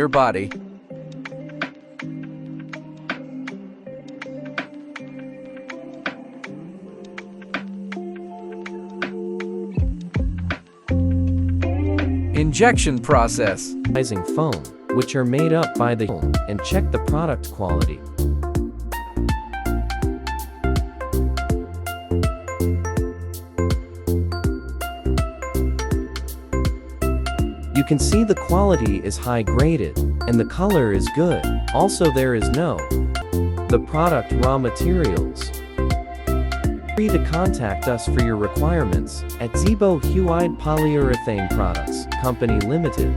your body. Injection process. Foam, which are made up by the foam, and check the product quality. You can see the quality is high graded, and the color is good. Also there is no the product raw materials. Free to contact us for your requirements at Zibo Huide Polyurethane Products Company Limited.